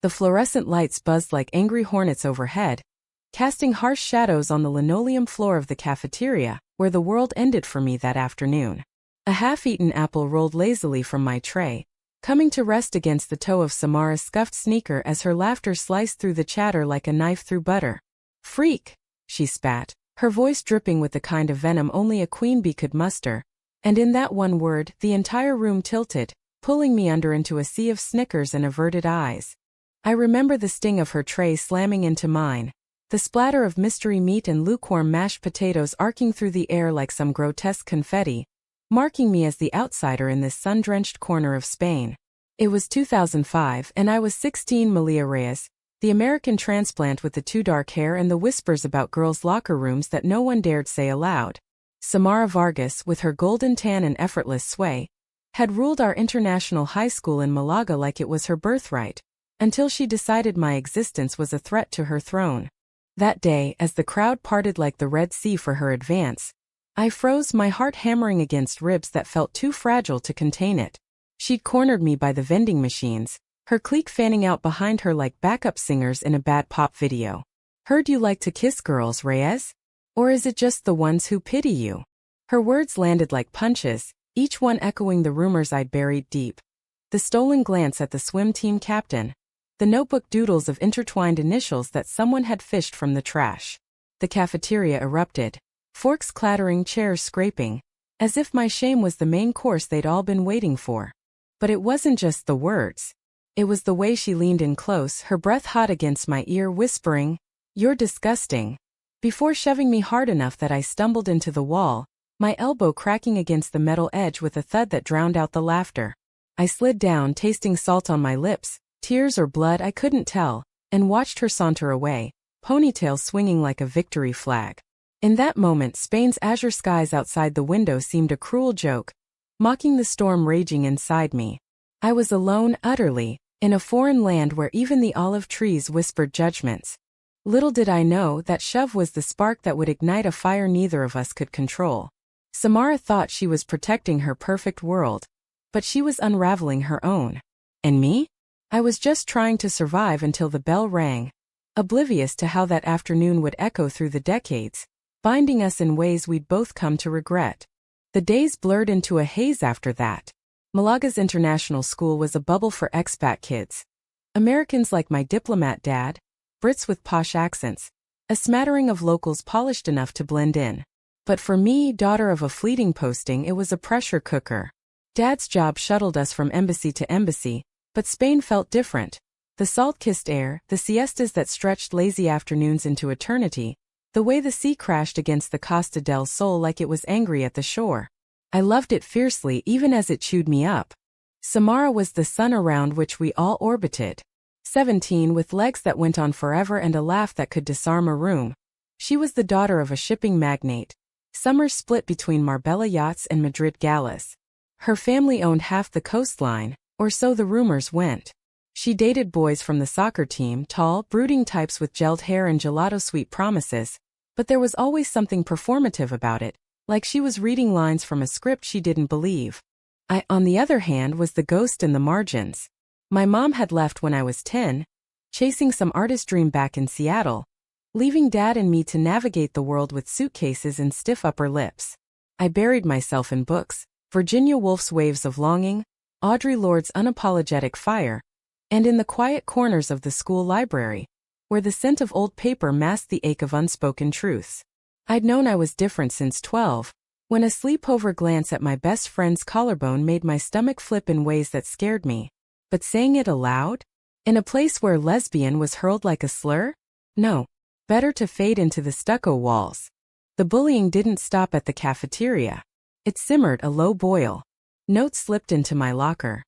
The fluorescent lights buzzed like angry hornets overhead, casting harsh shadows on the linoleum floor of the cafeteria, where the world ended for me that afternoon. A half-eaten apple rolled lazily from my tray, coming to rest against the toe of Samara's scuffed sneaker as her laughter sliced through the chatter like a knife through butter. "Freak," she spat, her voice dripping with the kind of venom only a queen bee could muster, and in that one word, the entire room tilted, pulling me under into a sea of snickers and averted eyes. I remember the sting of her tray slamming into mine, the splatter of mystery meat and lukewarm mashed potatoes arcing through the air like some grotesque confetti, marking me as the outsider in this sun-drenched corner of Spain. It was 2005 and I was 16. Malia Reyes, the American transplant with the too dark hair and the whispers about girls' locker rooms that no one dared say aloud. Samara Vargas, with her golden tan and effortless sway, had ruled our international high school in Malaga like it was her birthright, until she decided my existence was a threat to her throne. That day, as the crowd parted like the Red Sea for her advance, I froze, my heart hammering against ribs that felt too fragile to contain it. She'd cornered me by the vending machines, her clique fanning out behind her like backup singers in a bad pop video. "Heard you like to kiss girls, Reyes? Or is it just the ones who pity you?" Her words landed like punches, each one echoing the rumors I'd buried deep. The stolen glance at the swim team captain, the notebook doodles of intertwined initials that someone had fished from the trash. The cafeteria erupted, forks clattering, chairs scraping, as if my shame was the main course they'd all been waiting for. But it wasn't just the words. It was the way she leaned in close, her breath hot against my ear, whispering, "You're disgusting," before shoving me hard enough that I stumbled into the wall, my elbow cracking against the metal edge with a thud that drowned out the laughter. I slid down, tasting salt on my lips, tears or blood I couldn't tell, and watched her saunter away, ponytail swinging like a victory flag. In that moment, Spain's azure skies outside the window seemed a cruel joke, mocking the storm raging inside me. I was alone, utterly, in a foreign land where even the olive trees whispered judgments. Little did I know that shove was the spark that would ignite a fire neither of us could control. Samara thought she was protecting her perfect world, but she was unraveling her own. And me? I was just trying to survive until the bell rang, oblivious to how that afternoon would echo through the decades, binding us in ways we'd both come to regret. The days blurred into a haze after that. Malaga's international school was a bubble for expat kids. Americans like my diplomat dad, Brits with posh accents, a smattering of locals polished enough to blend in. But for me, daughter of a fleeting posting, it was a pressure cooker. Dad's job shuttled us from embassy to embassy, but Spain felt different. The salt-kissed air, the siestas that stretched lazy afternoons into eternity, the way the sea crashed against the Costa del Sol like it was angry at the shore. I loved it fiercely even as it chewed me up. Samara was the sun around which we all orbited. 17 with legs that went on forever and a laugh that could disarm a room. She was the daughter of a shipping magnate. Summers split between Marbella yachts and Madrid galas. Her family owned half the coastline, or so the rumors went. She dated boys from the soccer team, tall, brooding types with gelled hair and gelato-sweet promises, but there was always something performative about it, like she was reading lines from a script she didn't believe. I, on the other hand, was the ghost in the margins. My mom had left when I was 10, chasing some artist dream back in Seattle, leaving Dad and me to navigate the world with suitcases and stiff upper lips. I buried myself in books, Virginia Woolf's Waves of Longing, Audre Lorde's Unapologetic Fire, and in the quiet corners of the school library, where the scent of old paper masked the ache of unspoken truths. I'd known I was different since 12, when a sleepover glance at my best friend's collarbone made my stomach flip in ways that scared me. But saying it aloud? In a place where lesbian was hurled like a slur? No. Better to fade into the stucco walls. The bullying didn't stop at the cafeteria. It simmered a low boil. Notes slipped into my locker.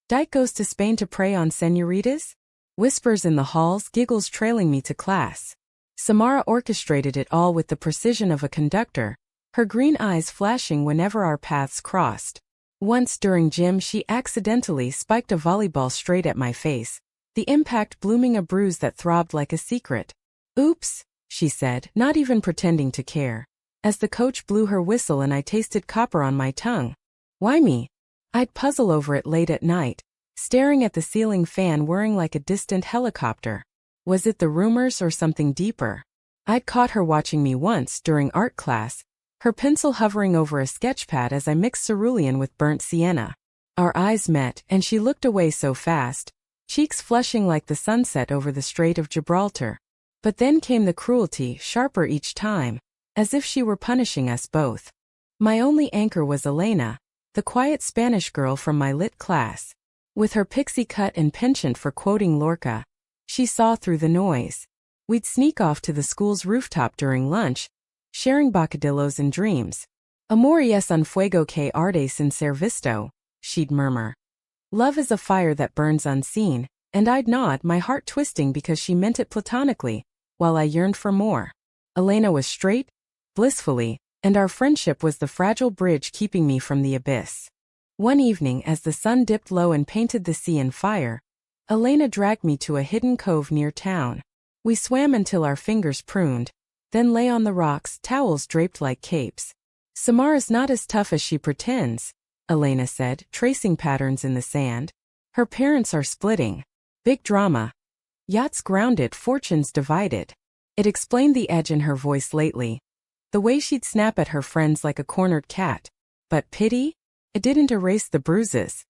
Dyke goes to Spain to prey on senoritas? Whispers in the halls, giggles trailing me to class. Samara orchestrated it all with the precision of a conductor, her green eyes flashing whenever our paths crossed. Once during gym she accidentally spiked a volleyball straight at my face, the impact blooming a bruise that throbbed like a secret. "Oops," she said, not even pretending to care, as the coach blew her whistle and I tasted copper on my tongue. "Why me?" I'd puzzle over it late at night, staring at the ceiling fan whirring like a distant helicopter. Was it the rumors or something deeper? I'd caught her watching me once during art class, her pencil hovering over a sketchpad as I mixed cerulean with burnt sienna. Our eyes met, and she looked away so fast, cheeks flushing like the sunset over the Strait of Gibraltar. But then came the cruelty, sharper each time, as if she were punishing us both. My only anchor was Elena, the quiet Spanish girl from my lit class. With her pixie cut and penchant for quoting Lorca, she saw through the noise. We'd sneak off to the school's rooftop during lunch, sharing bocadillos and dreams. Amor es un fuego que arde sin ser visto, she'd murmur. Love is a fire that burns unseen, and I'd nod, my heart twisting because she meant it platonically, while I yearned for more. Elena was straight, blissfully, and our friendship was the fragile bridge keeping me from the abyss. One evening, as the sun dipped low and painted the sea in fire, Elena dragged me to a hidden cove near town. We swam until our fingers pruned, then lay on the rocks, towels draped like capes. Samara's not as tough as she pretends, Elena said, tracing patterns in the sand. Her parents are splitting. Big drama. Yachts grounded, fortunes divided. It explained the edge in her voice lately. The way she'd snap at her friends like a cornered cat. But pity? It didn't erase the bruises.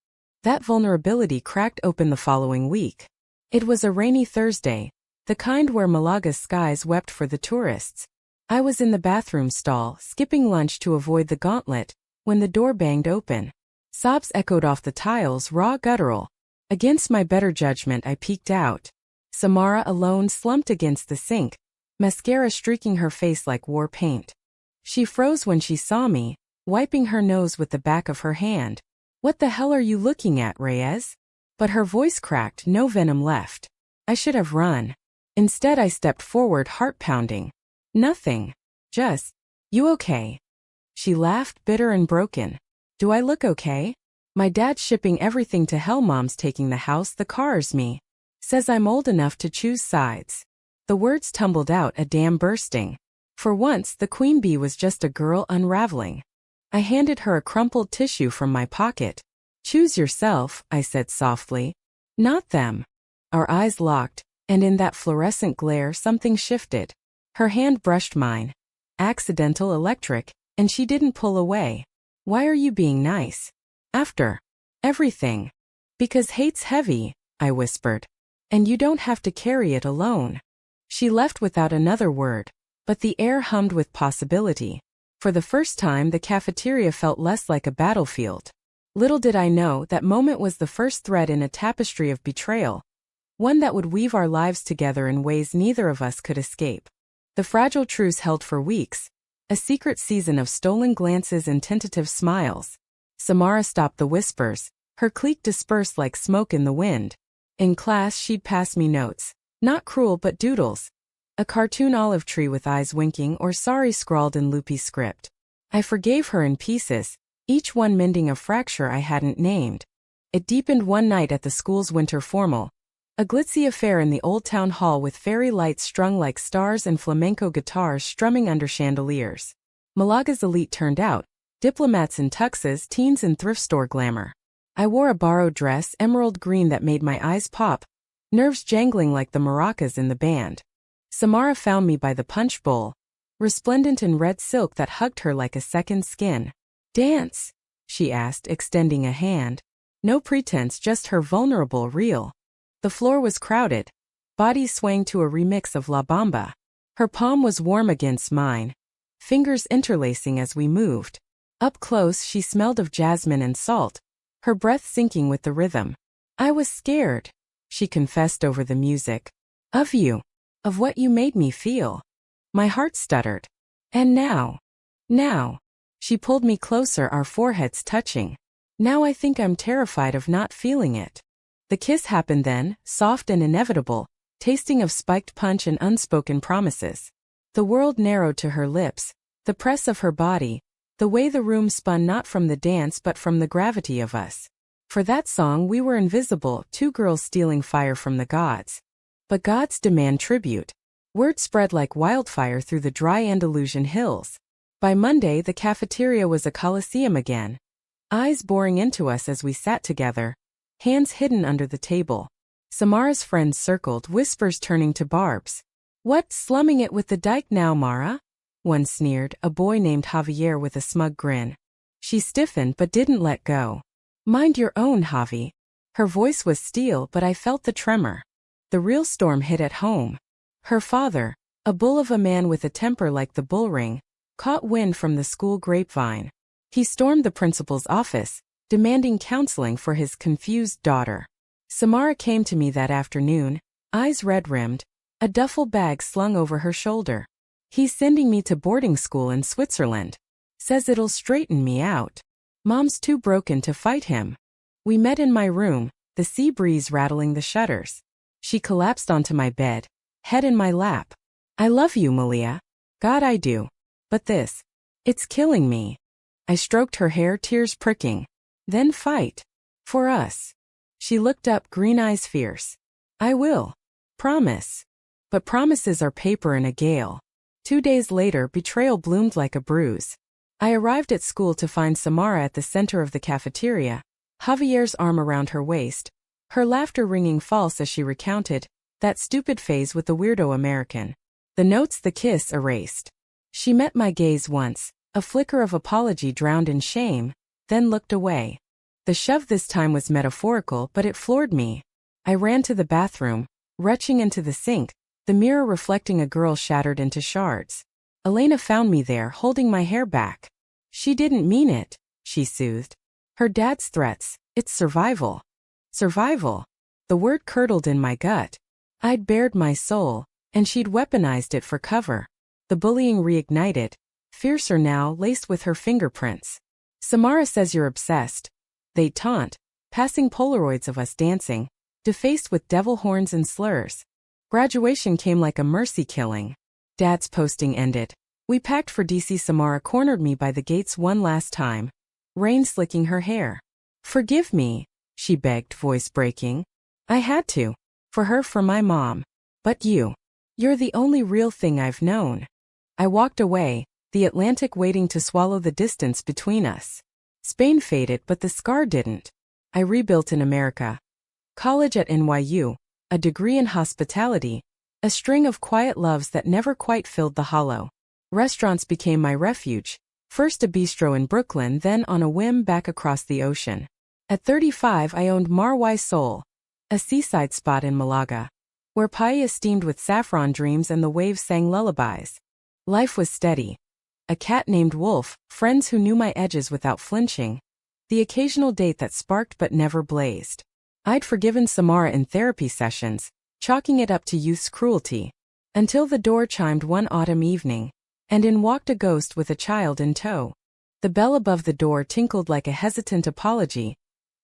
That vulnerability cracked open the following week. It was a rainy Thursday, the kind where Malaga's skies wept for the tourists. I was in the bathroom stall, skipping lunch to avoid the gauntlet, when the door banged open. Sobs echoed off the tiles, raw, guttural. Against my better judgment, I peeked out. Samara alone slumped against the sink, mascara streaking her face like war paint. She froze when she saw me, wiping her nose with the back of her hand. "What the hell are you looking at, Reyes?" But her voice cracked, no venom left. I should have run. Instead, I stepped forward, heart pounding. "Nothing. Just, you okay?" She laughed, bitter and broken. "Do I look okay? My dad's shipping everything to hell, mom's taking the house, the cars, me. Says I'm old enough to choose sides." The words tumbled out, a dam bursting. For once, the queen bee was just a girl unraveling. I handed her a crumpled tissue from my pocket. "Choose yourself," I said softly. "Not them." Our eyes locked, and in that fluorescent glare something shifted. Her hand brushed mine. Accidental, electric, and she didn't pull away. "Why are you being nice? After everything?" "Because hate's heavy," I whispered. "And you don't have to carry it alone." She left without another word, but the air hummed with possibility. For the first time, the cafeteria felt less like a battlefield. Little did I know that moment was the first thread in a tapestry of betrayal, one that would weave our lives together in ways neither of us could escape. The fragile truce held for weeks, a secret season of stolen glances and tentative smiles. Samara stopped the whispers, her clique dispersed like smoke in the wind. In class, she'd pass me notes. Not cruel but doodles. A cartoon olive tree with eyes winking or sorry scrawled in loopy script. I forgave her in pieces, each one mending a fracture I hadn't named. It deepened one night at the school's winter formal, a glitzy affair in the old town hall with fairy lights strung like stars and flamenco guitars strumming under chandeliers. Malaga's elite turned out, diplomats in tuxes, teens in thrift store glamour. I wore a borrowed dress, emerald green, that made my eyes pop, nerves jangling like the maracas in the band. Samara found me by the punch bowl, resplendent in red silk that hugged her like a second skin. "Dance?" she asked, extending a hand. No pretense, just her vulnerable, real. The floor was crowded, bodies swaying to a remix of La Bamba. Her palm was warm against mine, fingers interlacing as we moved. Up close, she smelled of jasmine and salt, her breath syncing with the rhythm. "I was scared," she confessed over the music. "Of you. Of what you made me feel." My heart stuttered. "And now?" "Now." She pulled me closer, our foreheads touching. "Now I think I'm terrified of not feeling it." The kiss happened then, soft and inevitable, tasting of spiked punch and unspoken promises. The world narrowed to her lips, the press of her body, the way the room spun, not from the dance but from the gravity of us. For that song we were invisible, two girls stealing fire from the gods. But gods demand tribute. Word spread like wildfire through the dry Andalusian hills. By Monday, the cafeteria was a coliseum again. Eyes boring into us as we sat together, hands hidden under the table. Samara's friends circled, whispers turning to barbs. "What, slumming it with the dyke now, Mara?" One sneered, a boy named Javier with a smug grin. She stiffened but didn't let go. "Mind your own, Javi." Her voice was steel, but I felt the tremor. The real storm hit at home. Her father, a bull of a man with a temper like the bullring, caught wind from the school grapevine. He stormed the principal's office, demanding counseling for his confused daughter. Samara came to me that afternoon, eyes red-rimmed, a duffel bag slung over her shoulder. "He's sending me to boarding school in Switzerland. Says it'll straighten me out. Mom's too broken to fight him." We met in my room, the sea breeze rattling the shutters. She collapsed onto my bed, head in my lap. "I love you, Malia. God, I do. But this, it's killing me." I stroked her hair, tears pricking. "Then fight. For us." She looked up, green eyes fierce. "I will. Promise." But promises are paper in a gale. 2 days later, betrayal bloomed like a bruise. I arrived at school to find Samara at the center of the cafeteria, Javier's arm around her waist, her laughter ringing false as she recounted, that stupid phase with the weirdo American. The notes, the kiss, erased. She met my gaze once, a flicker of apology drowned in shame, then looked away. The shove this time was metaphorical, but it floored me. I ran to the bathroom, retching into the sink, the mirror reflecting a girl shattered into shards. Elena found me there, holding my hair back. "She didn't mean it," she soothed. "Her dad's threats, it's survival." Survival. The word curdled in my gut. I'd bared my soul, and she'd weaponized it for cover. The bullying reignited, fiercer now, laced with her fingerprints. "Samara says you're obsessed." They taunt, passing Polaroids of us dancing, defaced with devil horns and slurs. Graduation came like a mercy killing. Dad's posting ended. We packed for DC. Samara cornered me by the gates one last time, rain slicking her hair. "Forgive me," she begged, voice breaking. "I had to. For her, for my mom. But you're the only real thing I've known." I walked away, the Atlantic waiting to swallow the distance between us. Spain faded, but the scar didn't. I rebuilt in America. College at NYU, a degree in hospitality, a string of quiet loves that never quite filled the hollow. Restaurants became my refuge, first a bistro in Brooklyn, then on a whim back across the ocean. At 35 I owned Mar y Sol, a seaside spot in Malaga, where paella steamed with saffron dreams and the waves sang lullabies. Life was steady. A cat named Wolf, friends who knew my edges without flinching, the occasional date that sparked but never blazed. I'd forgiven Samara in therapy sessions, chalking it up to youth's cruelty, until the door chimed one autumn evening, and in walked a ghost with a child in tow. The bell above the door tinkled like a hesitant apology,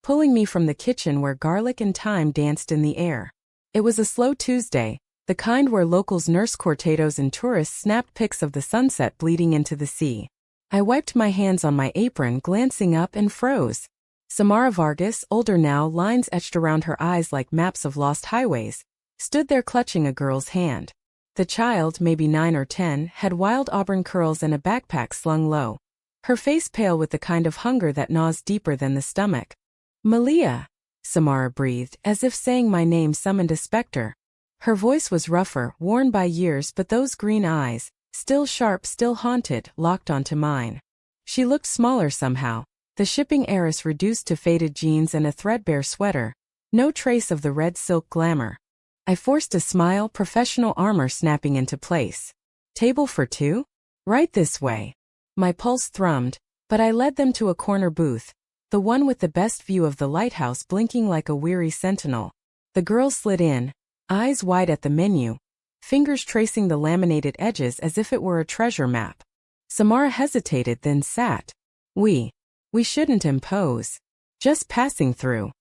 pulling me from the kitchen where garlic and thyme danced in the air. It was a slow Tuesday, the kind where locals nurse cortados and tourists snapped pics of the sunset bleeding into the sea. I wiped my hands on my apron, glancing up, and froze. Samara Vargas, older now, lines etched around her eyes like maps of lost highways, stood there clutching a girl's hand. The child, maybe 9 or 10, had wild auburn curls and a backpack slung low. Her face pale with the kind of hunger that gnaws deeper than the stomach. "Malia," Samara breathed, as if saying my name summoned a specter. Her voice was rougher, worn by years, but those green eyes, still sharp, still haunted, locked onto mine. She looked smaller somehow, the shipping heiress reduced to faded jeans and a threadbare sweater, no trace of the red silk glamour. I forced a smile, professional armor snapping into place. "Table for two? Right this way." My pulse thrummed, but I led them to a corner booth, the one with the best view of the lighthouse blinking like a weary sentinel. The girl slid in, eyes wide at the menu, fingers tracing the laminated edges as if it were a treasure map. Samara hesitated, then sat. We shouldn't impose. Just passing through."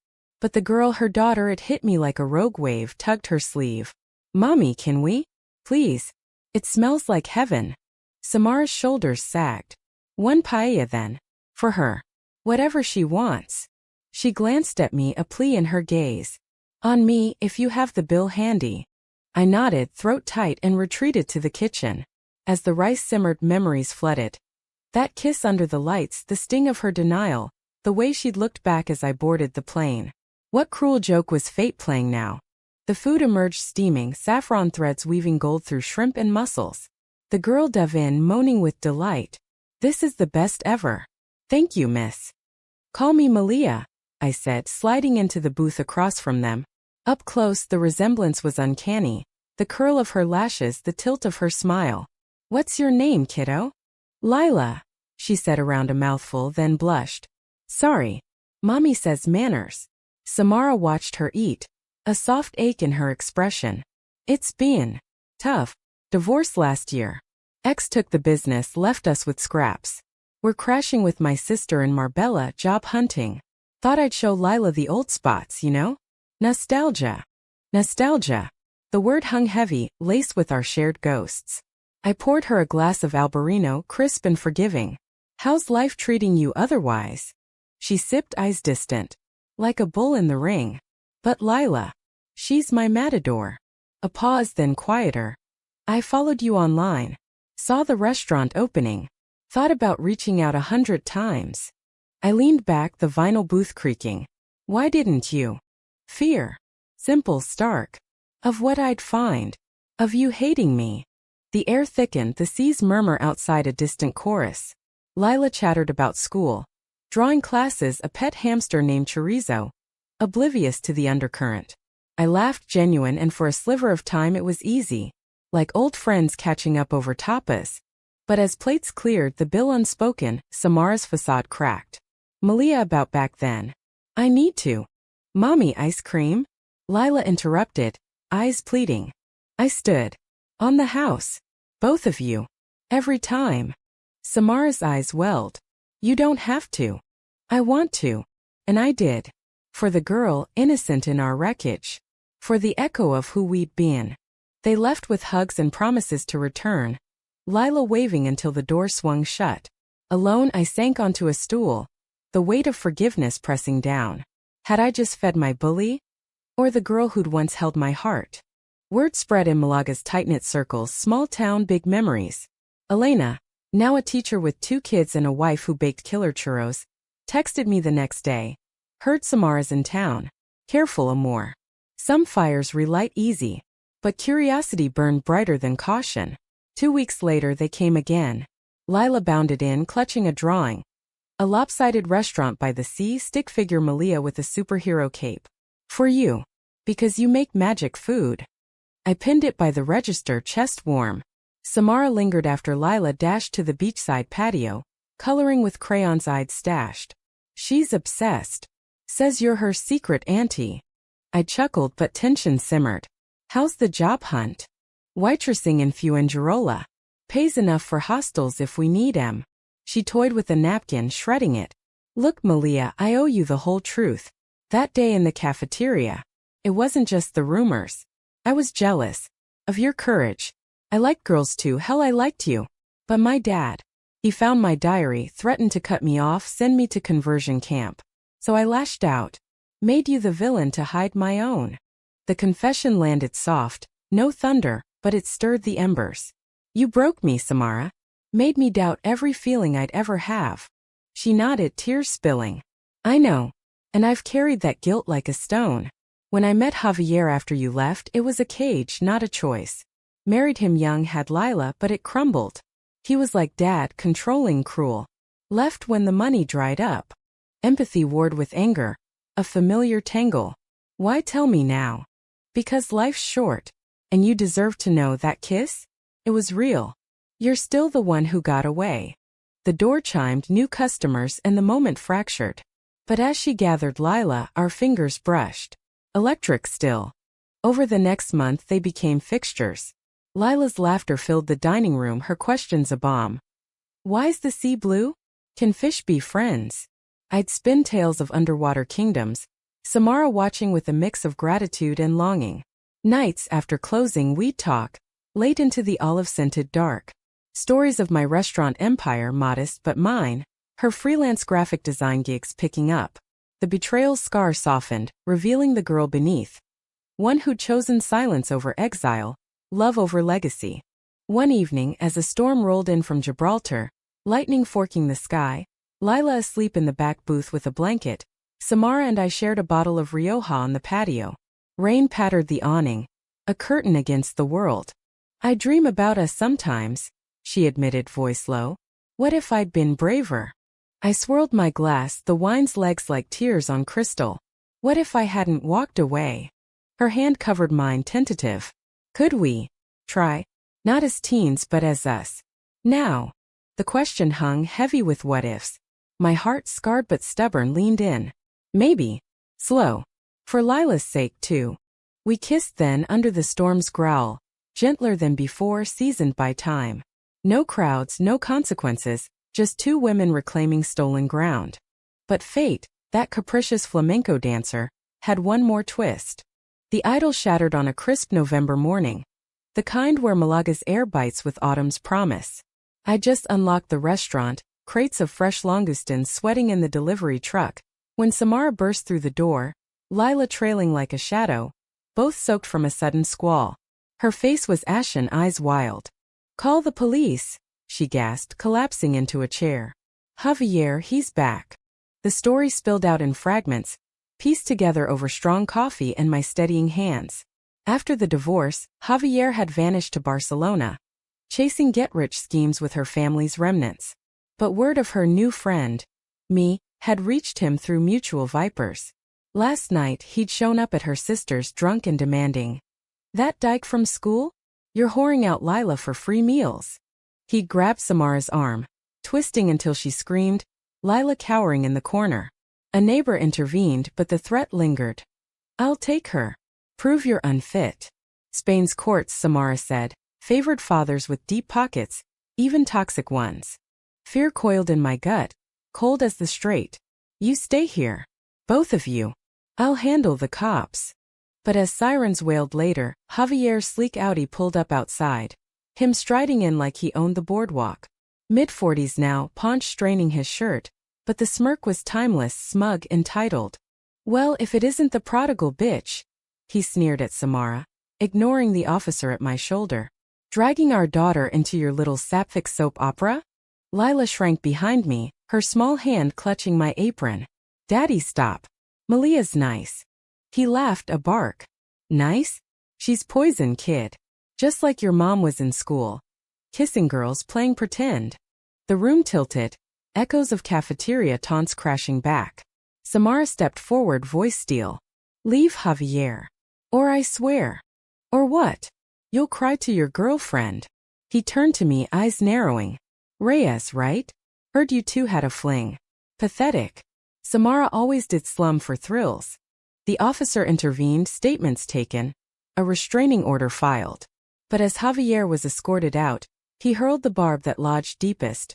But the girl, her daughter, it hit me like a rogue wave, tugged her sleeve. "Mommy, can we? Please. It smells like heaven." Samara's shoulders sagged. "One paella then. For her. Whatever she wants." She glanced at me, a plea in her gaze. "On me, if you have the bill handy." I nodded, throat tight, and retreated to the kitchen. As the rice simmered, memories flooded. That kiss under the lights, the sting of her denial, the way she'd looked back as I boarded the plane. What cruel joke was fate playing now? The food emerged steaming, saffron threads weaving gold through shrimp and mussels. The girl dove in, moaning with delight. This is the best ever. Thank you, miss. Call me Malia, I said, sliding into the booth across from them. Up close, the resemblance was uncanny. The curl of her lashes, the tilt of her smile. What's your name, kiddo? Lila, she said around a mouthful, then blushed. Sorry. Mommy says manners. Samara watched her eat, a soft ache in her expression. It's been tough. Divorced last year. Ex took the business, left us with scraps. We're crashing with my sister in Marbella, job hunting. Thought I'd show Lila the old spots, you know? Nostalgia. Nostalgia. The word hung heavy, laced with our shared ghosts. I poured her a glass of Albarino, crisp and forgiving. How's life treating you otherwise? She sipped, eyes distant. Like a bull in the ring. But Lila. She's my matador. A pause, then quieter. I followed you online. Saw the restaurant opening. Thought about reaching out 100 times. I leaned back, the vinyl booth creaking. Why didn't you? Fear. Simple, stark. Of what I'd find. Of you hating me. The air thickened, the seas murmur outside a distant chorus. Lila chattered about school. Drawing classes, a pet hamster named Chorizo. Oblivious to the undercurrent. I laughed, genuine, and for a sliver of time it was easy. Like old friends catching up over tapas. But as plates cleared, the bill unspoken, Samara's facade cracked. Malia, about back then. I need to. Mommy, ice cream? Lila interrupted, eyes pleading. I stood. On the house. Both of you. Every time. Samara's eyes welled. You don't have to. I want to. And I did. For the girl, innocent in our wreckage. For the echo of who we'd been. They left with hugs and promises to return. Lila waving until the door swung shut. Alone, I sank onto a stool. The weight of forgiveness pressing down. Had I just fed my bully? Or the girl who'd once held my heart? Word spread in Malaga's tight-knit circles, small town, big memories. Elena, now a teacher with 2 kids and a wife who baked killer churros, texted me the next day. Heard Samara's in town. Careful, Amor. Some fires relight easy. But curiosity burned brighter than caution. 2 weeks later they came again. Lila bounded in, clutching a drawing. A lopsided restaurant by the sea, stick figure Malia with a superhero cape. For you. Because you make magic food. I pinned it by the register, chest warm. Samara lingered after Lila dashed to the beachside patio, coloring with crayons I'd stashed. She's obsessed. Says you're her secret auntie. I chuckled, but tension simmered. How's the job hunt? Waitressing in Fuengirola. Pays enough for hostels if we need 'em. She toyed with a napkin, shredding it. Look, Malia, I owe you the whole truth. That day in the cafeteria. It wasn't just the rumors. I was jealous. Of your courage. I liked girls too, hell I liked you. But my dad. He found my diary, threatened to cut me off, send me to conversion camp. So I lashed out. Made you the villain to hide my own. The confession landed soft, no thunder, but it stirred the embers. You broke me, Samara. Made me doubt every feeling I'd ever have. She nodded, tears spilling. I know. And I've carried that guilt like a stone. When I met Javier after you left, it was a cage, not a choice. Married him young, had Lila, but it crumbled. He was like Dad, controlling, cruel. Left when the money dried up. Empathy warred with anger. A familiar tangle. Why tell me now? Because life's short. And you deserve to know that kiss? It was real. You're still the one who got away. The door chimed, new customers, and the moment fractured. But as she gathered Lila, our fingers brushed. Electric still. Over the next month they became fixtures. Lila's laughter filled the dining room, her questions a bomb. Why's the sea blue? Can fish be friends? I'd spin tales of underwater kingdoms, Samara watching with a mix of gratitude and longing. Nights after closing we'd talk, late into the olive-scented dark. Stories of my restaurant empire, modest but mine, her freelance graphic design gigs picking up. The betrayal's scar softened, revealing the girl beneath. One who'd chosen silence over exile, love over legacy. One evening, as a storm rolled in from Gibraltar, lightning forking the sky, Lila asleep in the back booth with a blanket, Samara and I shared a bottle of Rioja on the patio. Rain pattered the awning, a curtain against the world. I dream about us sometimes, she admitted, voice low. What if I'd been braver? I swirled my glass, the wine's legs like tears on crystal. What if I hadn't walked away? Her hand covered mine, tentative. Could we try? Not as teens, but as us. Now. The question hung heavy with what-ifs. My heart, scarred but stubborn, leaned in. Maybe. Slow. For Lila's sake, too. We kissed then under the storm's growl, gentler than before, seasoned by time. No crowds, no consequences, just two women reclaiming stolen ground. But fate, that capricious flamenco dancer, had one more twist. The idol shattered on a crisp November morning. The kind where Malaga's air bites with autumn's promise. I just unlocked the restaurant, crates of fresh langoustines sweating in the delivery truck, when Samara burst through the door, Lila trailing like a shadow, both soaked from a sudden squall. Her face was ashen, eyes wild. Call the police, she gasped, collapsing into a chair. Javier, he's back. The story spilled out in fragments, pieced together over strong coffee and my steadying hands. After the divorce, Javier had vanished to Barcelona, chasing get-rich schemes with her family's remnants. But word of her new friend, me, had reached him through mutual vipers. Last night he'd shown up at her sister's, drunk and demanding. That dyke from school? You're whoring out Lila for free meals. He'd grabbed Samara's arm, twisting until she screamed, Lila cowering in the corner. A neighbor intervened, but the threat lingered. I'll take her. Prove you're unfit. Spain's courts, Samara said, favored fathers with deep pockets, even toxic ones. Fear coiled in my gut, cold as the strait. You stay here. Both of you. I'll handle the cops. But as sirens wailed later, Javier's sleek Audi pulled up outside. Him striding in like he owned the boardwalk. Mid-40s now, paunch straining his shirt, but the smirk was timeless, smug, entitled. Well, if it isn't the prodigal bitch, he sneered at Samara, ignoring the officer at my shoulder. Dragging our daughter into your little Sapphic soap opera? Lila shrank behind me, her small hand clutching my apron. Daddy, stop. Malia's nice. He laughed, a bark. Nice? She's poison, kid. Just like your mom was in school. Kissing girls, playing pretend. The room tilted, echoes of Cafeteria taunts crashing back. Samara stepped forward, voice steel. Leave Javier. Or I swear. Or what? You'll cry to your girlfriend. He turned to me, eyes narrowing. Reyes, right? Heard you two had a fling. Pathetic. Samara always did slum for thrills. The officer intervened, statements taken. A restraining order filed. But as Javier was escorted out, he hurled the barb that lodged deepest.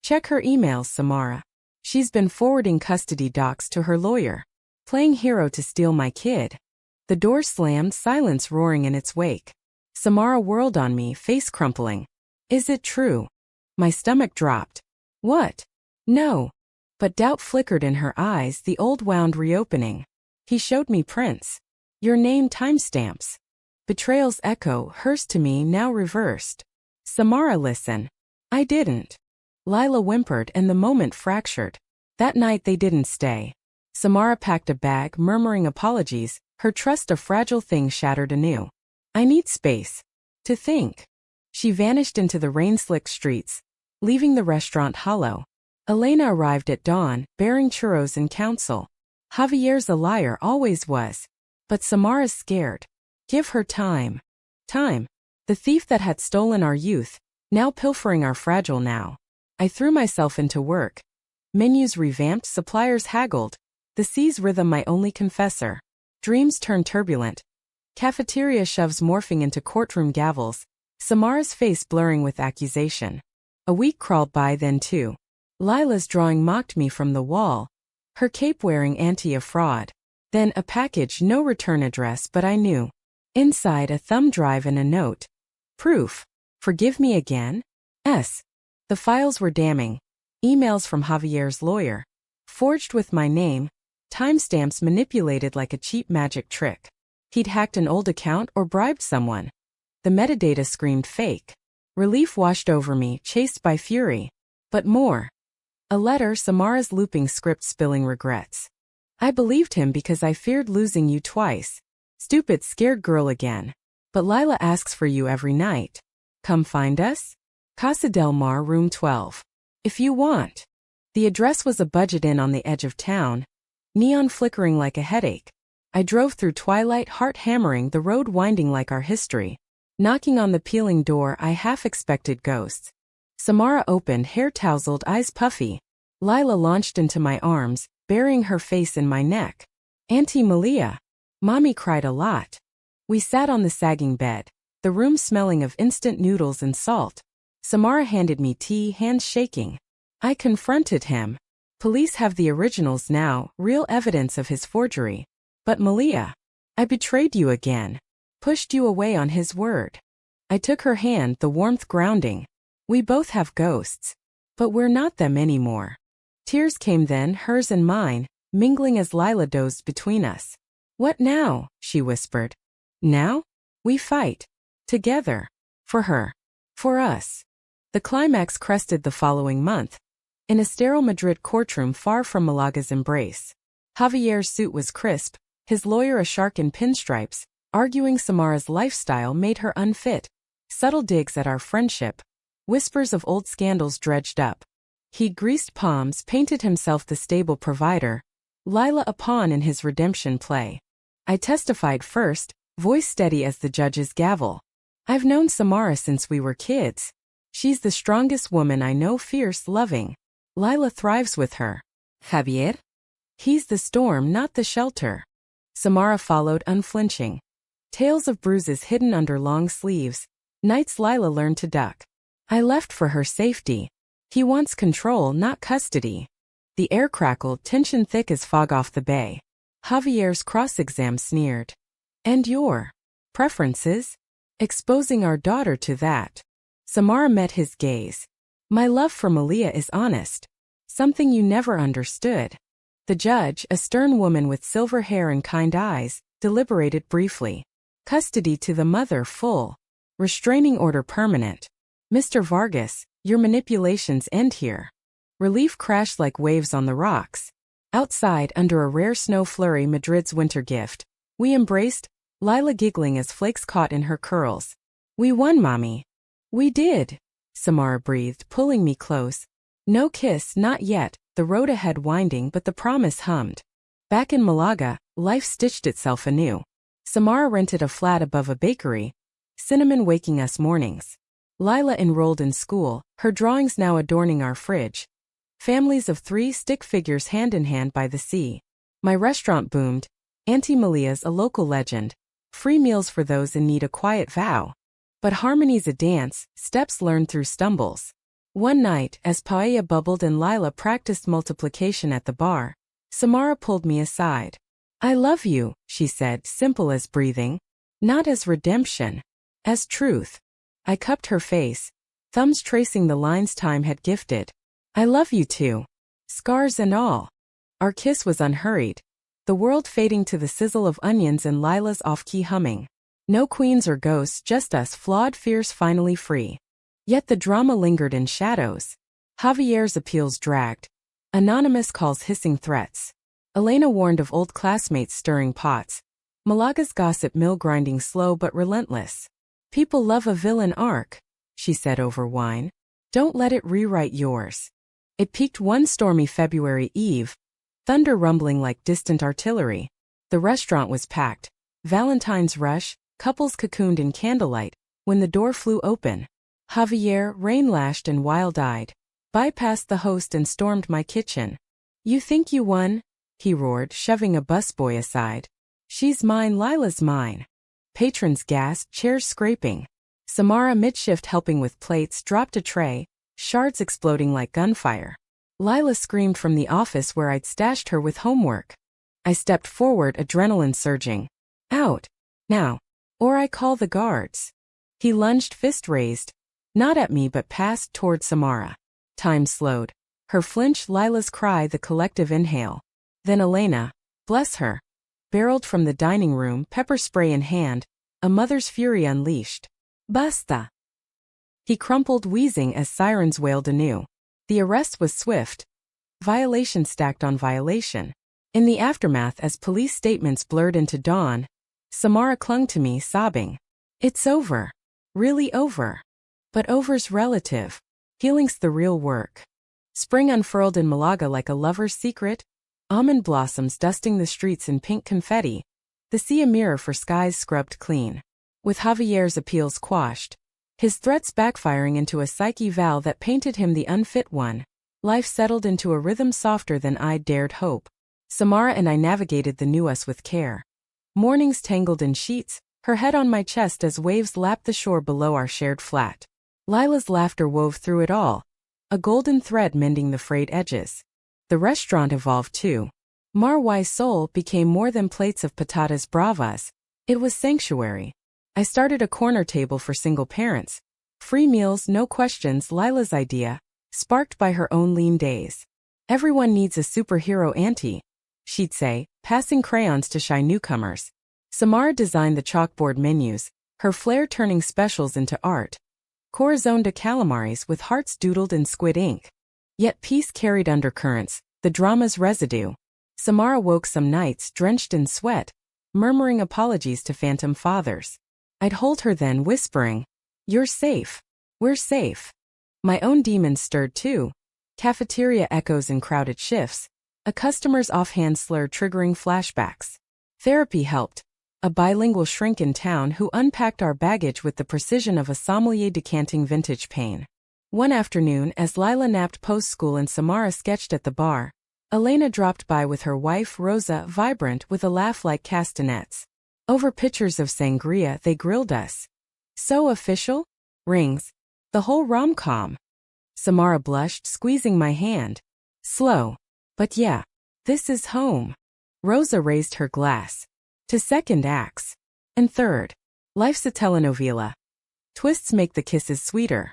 Check her emails, Samara. She's been forwarding custody docs to her lawyer. Playing hero to steal my kid. The door slammed, silence roaring in its wake. Samara whirled on me, face crumpling. Is it true? My stomach dropped. What? No. But doubt flickered in her eyes, the old wound reopening. He showed me prints. Your name, timestamps. Betrayal's echo, hers to me, now reversed. Samara, listen. I didn't. Lila whimpered and the moment fractured. That night they didn't stay. Samara packed a bag, murmuring apologies, her trust a fragile thing shattered anew. I need space. To think. She vanished into the rain-slicked streets, leaving the restaurant hollow. Elena arrived at dawn, bearing churros and counsel. Javier's a liar, always was. But Samara's scared. Give her time. Time. The thief that had stolen our youth, now pilfering our fragile now. I threw myself into work. Menus revamped, suppliers haggled. The sea's rhythm my only confessor. Dreams turned turbulent. Cafeteria shoves morphing into courtroom gavels. Samara's face blurring with accusation. A week crawled by, then two. Lila's drawing mocked me from the wall. Her cape wearing auntie a fraud. Then a package, no return address, but I knew. Inside a thumb drive and a note. Proof. Forgive me again? S. The files were damning. Emails from Javier's lawyer. Forged with my name. Timestamps manipulated like a cheap magic trick. He'd hacked an old account or bribed someone. The metadata screamed fake. Relief washed over me, chased by fury. But more. A letter, Samara's looping script spilling regrets. I believed him because I feared losing you twice. Stupid scared girl again. But Lila asks for you every night. Come find us? Casa del Mar, room 12. If you want. The address was a budget inn on the edge of town, neon flickering like a headache. I drove through twilight, heart hammering, the road winding like our history. Knocking on the peeling door, I half expected ghosts. Samara opened, hair tousled, eyes puffy. Lila launched into my arms, burying her face in my neck. Auntie Malia. Mommy cried a lot. We sat on the sagging bed, the room smelling of instant noodles and salt. Samara handed me tea, hands shaking. I confronted him. Police have the originals now, real evidence of his forgery. But Malia, I betrayed you again. Pushed you away on his word. I took her hand, the warmth grounding. We both have ghosts. But we're not them anymore. Tears came then, hers and mine, mingling as Lila dozed between us. What now? She whispered. Now? We fight. Together. For her. For us. The climax crested the following month. In a sterile Madrid courtroom far from Malaga's embrace. Javier's suit was crisp, his lawyer a shark in pinstripes, arguing Samara's lifestyle made her unfit. Subtle digs at our friendship. Whispers of old scandals dredged up. He greased palms, painted himself the stable provider. Lila a pawn in his redemption play. I testified first, voice steady as the judge's gavel. I've known Samara since we were kids. She's the strongest woman I know, fierce, loving. Lila thrives with her. Javier? He's the storm, not the shelter. Samara followed, unflinching. Tales of bruises hidden under long sleeves. Nights Lila learned to duck. I left for her safety. He wants control, not custody. The air crackled, tension thick as fog off the bay. Javier's cross-exam sneered. And your preferences? Exposing our daughter to that. Samara met his gaze. My love for Malia is honest. Something you never understood. The judge, a stern woman with silver hair and kind eyes, deliberated briefly. Custody to the mother full. Restraining order permanent. Mr. Vargas, your manipulations end here. Relief crashed like waves on the rocks. Outside, under a rare snow flurry, Madrid's winter gift. We embraced, Lila giggling as flakes caught in her curls. We won, Mommy. We did. Samara breathed, pulling me close. No kiss, not yet, the road ahead winding, but the promise hummed. Back in Malaga, life stitched itself anew. Samara rented a flat above a bakery. Cinnamon waking us mornings. Lila enrolled in school, her drawings now adorning our fridge. Families of 3 stick figures hand in hand by the sea. My restaurant boomed. Auntie Malia's a local legend. Free meals for those in need, a quiet vow. But harmony's a dance, steps learned through stumbles. One night, as paella bubbled and Lila practiced multiplication at the bar, Samara pulled me aside. I love you, she said, simple as breathing. Not as redemption. As truth. I cupped her face, thumbs tracing the lines time had gifted. I love you too. Scars and all. Our kiss was unhurried. The world fading to the sizzle of onions and Lila's off-key humming. No queens or ghosts, just us, flawed, fierce, finally free. Yet the drama lingered in shadows. Javier's appeals dragged. Anonymous calls hissing threats. Elena warned of old classmates stirring pots. Malaga's gossip mill grinding slow but relentless. People love a villain arc, she said over wine. Don't let it rewrite yours. It peaked one stormy February eve. Thunder rumbling like distant artillery. The restaurant was packed. Valentine's rush, couples cocooned in candlelight, when the door flew open. Javier, rain-lashed and wild-eyed, bypassed the host and stormed my kitchen. You think you won? He roared, shoving a busboy aside. She's mine, Lila's mine. Patrons gasped, chairs scraping. Samara, midshift helping with plates, dropped a tray, shards exploding like gunfire. Lila screamed from the office where I'd stashed her with homework. I stepped forward, adrenaline surging. Out. Now. Or I call the guards. He lunged, fist raised. Not at me but passed toward Samara. Time slowed. Her flinch, Lila's cry, the collective inhale. Then Elena, bless her, barreled from the dining room, pepper spray in hand, a mother's fury unleashed. Basta. He crumpled, wheezing as sirens wailed anew. The arrest was swift. Violation stacked on violation. In the aftermath, as police statements blurred into dawn, Samara clung to me, sobbing. It's over. Really over. But over's relative. Healing's the real work. Spring unfurled in Malaga like a lover's secret, almond blossoms dusting the streets in pink confetti, the sea a mirror for skies scrubbed clean. With Javier's appeals quashed, his threats backfiring into a psyche vow that painted him the unfit one, life settled into a rhythm softer than I'd dared hope. Samara and I navigated the new us with care. Mornings tangled in sheets, her head on my chest as waves lapped the shore below our shared flat. Lila's laughter wove through it all, a golden thread mending the frayed edges. The restaurant evolved too. Marwai's soul became more than plates of patatas bravas. It was sanctuary. I started a corner table for single parents. Free meals, no questions, Lila's idea, sparked by her own lean days. Everyone needs a superhero auntie, she'd say, passing crayons to shy newcomers. Samara designed the chalkboard menus, her flair turning specials into art. Corazon de calamares with hearts doodled in squid ink. Yet peace carried undercurrents, the drama's residue. Samara woke some nights drenched in sweat, murmuring apologies to phantom fathers. I'd hold her then, whispering, "You're safe. We're safe." My own demons stirred too. Cafeteria echoes in crowded shifts, a customer's offhand slur triggering flashbacks. Therapy helped. A bilingual shrink in town who unpacked our baggage with the precision of a sommelier decanting vintage pain. One afternoon, as Lila napped post-school and Samara sketched at the bar, Elena dropped by with her wife Rosa, vibrant with a laugh like castanets. Over pitchers of sangria they grilled us. So official? Rings. The whole rom-com. Samara blushed, squeezing my hand. Slow. But yeah, this is home. Rosa raised her glass. To second acts. And third. Life's a telenovela. Twists make the kisses sweeter.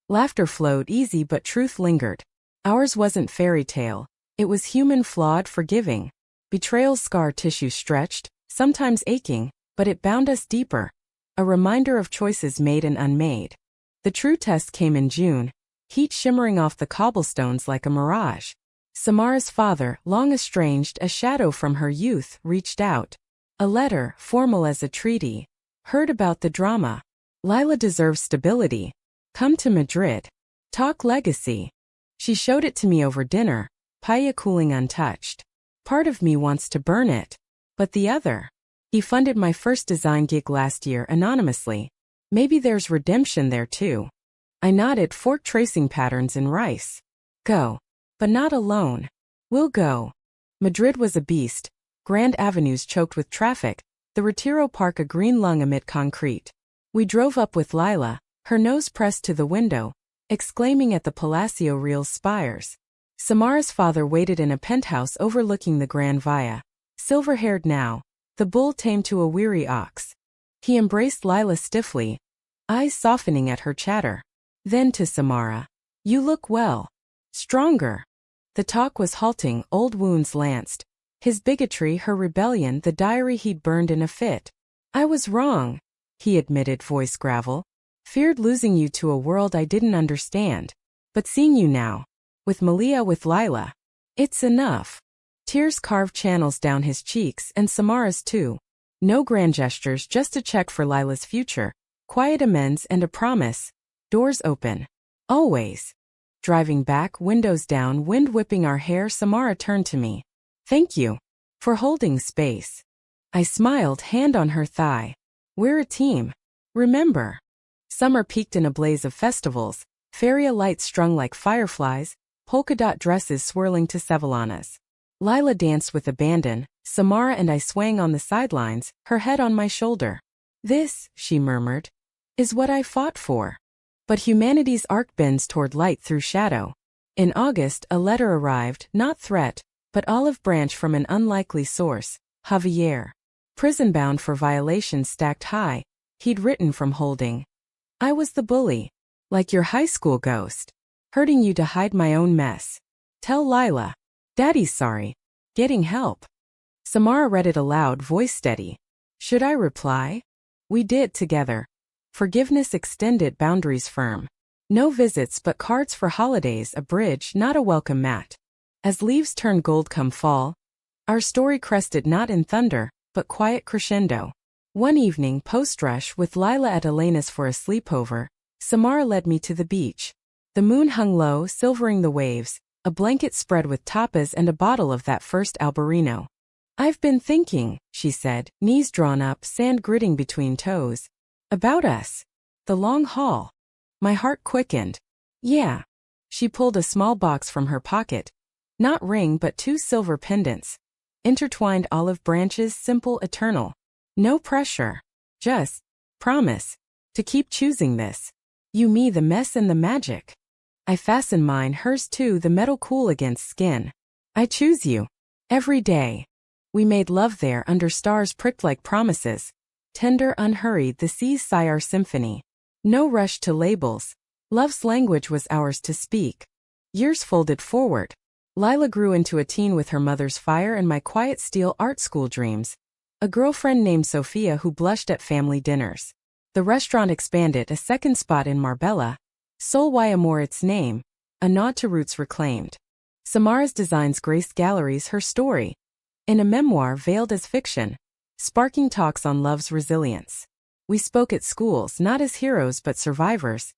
Laughter flowed easy but truth lingered. Ours wasn't fairy tale. It was human, flawed, forgiving. Betrayal's scar tissue stretched, sometimes aching, but it bound us deeper. A reminder of choices made and unmade. The true test came in June, heat shimmering off the cobblestones like a mirage. Samara's father, long estranged, a shadow from her youth, reached out. A letter, formal as a treaty. Heard about the drama. Lila deserves stability. Come to Madrid. Talk legacy. She showed it to me over dinner, paella cooling untouched. Part of me wants to burn it. But the other. He funded my first design gig last year anonymously. Maybe there's redemption there too. I nodded, fork tracing patterns in rice. Go. But not alone. We'll go. Madrid was a beast. Grand avenues choked with traffic, the Retiro Park a green lung amid concrete. We drove up with Lila, her nose pressed to the window, exclaiming at the Palacio Real's spires. Samara's father waited in a penthouse overlooking the Gran Via. Silver-haired now, the bull tamed to a weary ox. He embraced Lila stiffly, eyes softening at her chatter. Then to Samara. You look well. Stronger. The talk was halting, old wounds lanced. His bigotry, her rebellion, the diary he'd burned in a fit. I was wrong, he admitted, voice gravel. Feared losing you to a world I didn't understand. But seeing you now, with Malia, with Lila, it's enough. Tears carved channels down his cheeks, and Samara's too. No grand gestures, just a check for Lila's future. Quiet amends and a promise. Doors open. Always. Driving back, windows down, wind whipping our hair, Samara turned to me. Thank you. For holding space. I smiled, hand on her thigh. We're a team. Remember. Summer peaked in a blaze of festivals, feria lights strung like fireflies, polka dot dresses swirling to sevillanas. Lila danced with abandon, Samara and I swaying on the sidelines, her head on my shoulder. This, she murmured, is what I fought for. But humanity's arc bends toward light through shadow. In August, a letter arrived, not threat, but olive branch from an unlikely source, Javier. Prison-bound for violations stacked high, he'd written from holding. I was the bully. Like your high school ghost. Hurting you to hide my own mess. Tell Lila. Daddy's sorry. Getting help. Samara read it aloud, voice steady. Should I reply? We did together. Forgiveness extended, boundaries firm. No visits but cards for holidays, a bridge, not a welcome mat. As leaves turn gold come fall, Our story crested not in thunder, but quiet crescendo. One evening post-rush with Lila at Elena's for a sleepover, Samara led me to the beach. The moon hung low, silvering the waves, a blanket spread with tapas and a bottle of that first Albarino. "I've been thinking," she said, knees drawn up, sand gritting between toes. "About us. The long haul." My heart quickened. "Yeah." She pulled a small box from her pocket. Not ring but 2 silver pendants. Intertwined olive branches, simple, eternal. No pressure. Just promise to keep choosing this. You, me, the mess and the magic. I fasten mine, hers too, the metal cool against skin. I choose you. Every day. We made love there under stars pricked like promises. Tender, unhurried, the seas sigh our symphony. No rush to labels. Love's language was ours to speak. Years folded forward. Lila grew into a teen with her mother's fire and my quiet steel art school dreams. A girlfriend named Sophia who blushed at family dinners. The restaurant expanded, a second spot in Marbella. Sol y Amor its name, a nod to roots reclaimed. Samara's designs graced galleries, her story. In a memoir veiled as fiction. Sparking talks on love's resilience. We spoke at schools, not as heroes but survivors.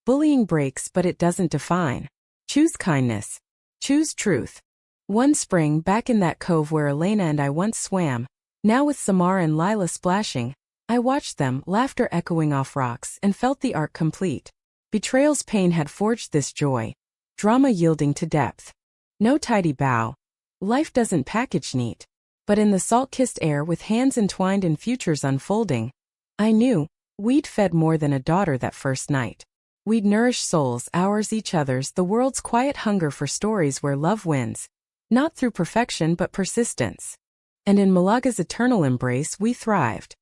Bullying breaks but it doesn't define. Choose kindness. Choose truth. One spring, back in that cove where Elena and I once swam, now with Samara and Lila splashing, I watched them, laughter echoing off rocks, and felt the arc complete. Betrayal's pain had forged this joy. Drama yielding to depth. No tidy bow. Life doesn't package neat. But in the salt-kissed air with hands entwined and futures unfolding, I knew we'd fed more than a daughter that first night. We'd nourished souls, ours each other's, the world's quiet hunger for stories where love wins. Not through perfection but persistence. And in Malaga's eternal embrace we thrived.